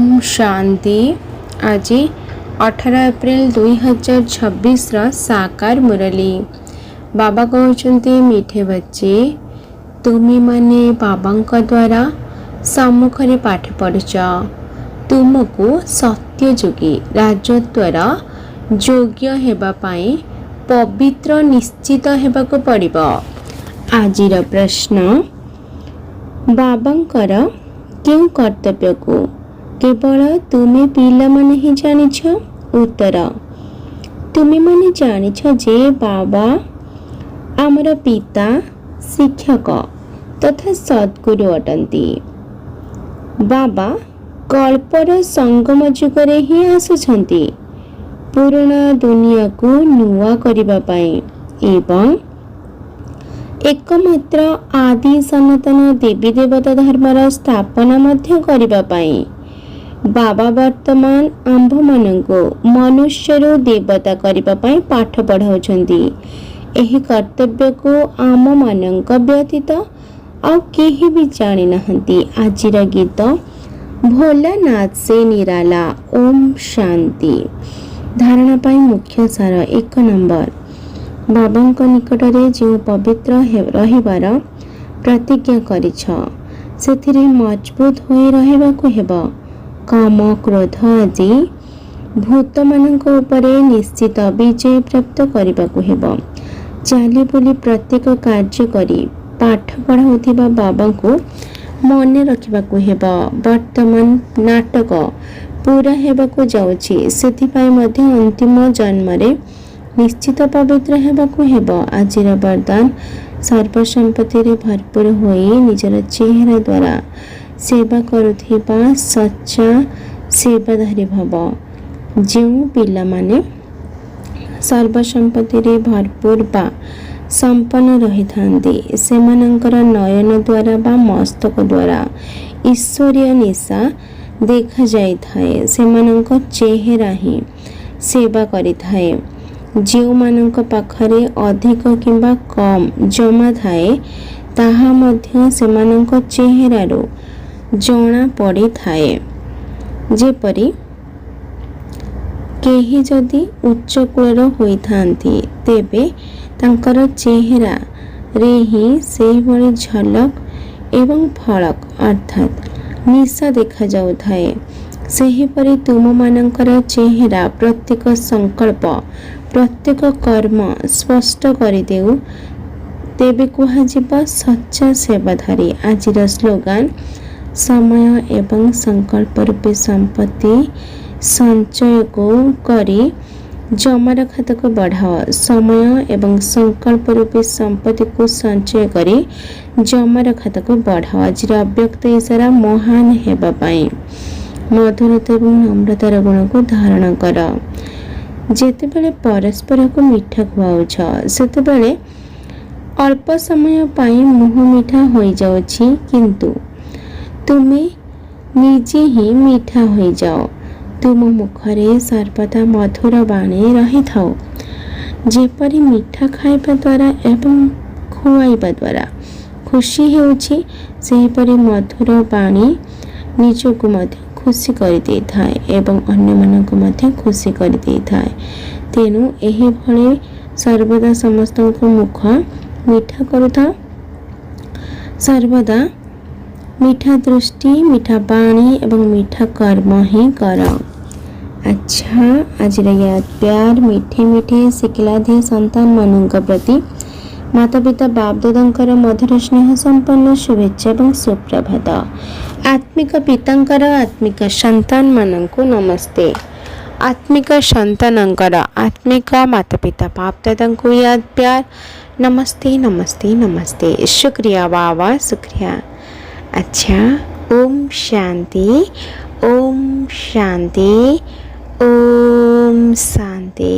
ओम शांति। आज 18 एप्रिल 2026 साकार मुरली। बाबा कहते मीठे बच्चे तुम्हें माने बाबा द्वारा सम्मुखें पाठ पढ़ुच। तुमको सत्य जोगी राजद्वार योग्य हेबापाई पवित्र निश्चित हेबाको पड़िब। आजिर प्रश्न बाबांकर क्यों कर्तव्य को केवल तुम्हें पिला माने ही जानिछ। उत्तर तुम्हें माने जानिछ जे बाबा आमर पिता शिक्षक तथा सद्गुरु अटंती। बाबा कल्पर संगम जुगरे ही आसुछंती पुराना दुनिया को नुआ करिबा पाई एवं एकमात्र आदि सनातन देवी देवता धर्मर स्थापना मध्य करिबा पाई। बाबा वर्तमान आंभ मानंको मनुष्यरु देवता करिबा पाई पाठ पढ़ाउछंती। एही कर्तव्य को आम मानंक व्यतीत आ केही भी जानि नाहंती। आजिर गीत भोलानाथ से निराला। ओम शांति। धारणा पाई मुख्य सार 1 नंबर बाबांक निकटरे जो पवित्र रहिबार प्रतिज्ञा करिछ सेथिरे मजबूत होई रहिबाकु हेबो। काम क्रोध आदि भूत मानक उपरे निश्चित विजय प्राप्त करिबाकु हेबो। चाली बुली प्रत्येक कार्य करी पाठ पढ़ाउथिबा बाबांकु मने रखिबाकु हेबो। वर्तमान नाटक पूरा हेबाकु जाउछि सेथिपाई मध्ये अंतिम जन्मरे निश्चित पवित्र हेबाकु हेबो। आजिर वरदान सर्वसंपत्ति रे भरपूर होई निजर चेहरा द्वारा सेवा करुथिबा सच्चा सेवाधारी भव। जो पिला माने सर्वसंपत्ति रे भरपूर बा संपन्न रही थांती सेमानंकर नयन द्वारा बा मस्तक द्वारा ईश्वरीय निशा देखा जाई थाए। सेमानंक चेहरा ही सेवा करि थाए। जो मानक पाखरे अधिक किंबा कम जमा थाए ताहा मध्य सेमानक चेहरारो जणा पड़ी थाए। जेपरी केही जदि उच्च कुलर होई थांती तेबे तांकर चेहरा रे ही सेही भली झलक एवं फलक अर्थात निशा देखा जाउ थाए। सेही परी तुम मानकर चेहरा प्रत्येक संकल्प प्रत्येक कर्म स्पष्ट करि देउ तेबे कुहाजिबा सच्चा सेवाधारी। आजिर स्लोगान समय एवं संकल्प रूपी संपत्ति संचय को करी जमार खाता को बढ़ाओ। समय एवं संकल्प रूपी संपत्ति को संचय करी जमार खाता को बढ़ाओ। आजिर अव्यक्त इशारा महान हेबा पाई मधुरता एवं नम्रतार गुण को धारण कर। जेतेबेले परस्पर को मीठा खुआउछ सेतेबेले अल्प समय पाई मुह मीठा होई जाउछि किंतु तुमे निजे ही मीठा होई जाओ। तुम मुखरे सर्वदा मधुर बाणी रही थाओ। जेपरि मीठा खाइबा द्वारा एवं खुआइबा द्वारा खुशी हेउछि सेहीपरि मधुर बाणी निजको मध्य खुशी कर दे थाए एवं अन्य मानक मध्य खुशी कर दे थाए। तेनु एही भले सर्वदा समस्त को मुख मीठा करुथा। सर्वदा मीठा दृष्टि मीठा बाणी एवं मीठा कर्म ही कर। अच्छा आज याद प्यार मीठे मीठे शिखलाधे संतान मानक प्रति माता पिता बाप दादांकर मधुर स्नेह संपन्न शुभेच्छा एवं सुप्रभात। आत्मिक पितांकर आत्मिक संतान मानंकु नमस्ते। आत्मिक संतानंकर आत्मिक माता पिता बाप दादांकु याद प्यार नमस्ते नमस्ते नमस्ते। शुक्रिया बाबा शुक्रिया। अच्छा ओम शांति ओम शांति ओम शांति।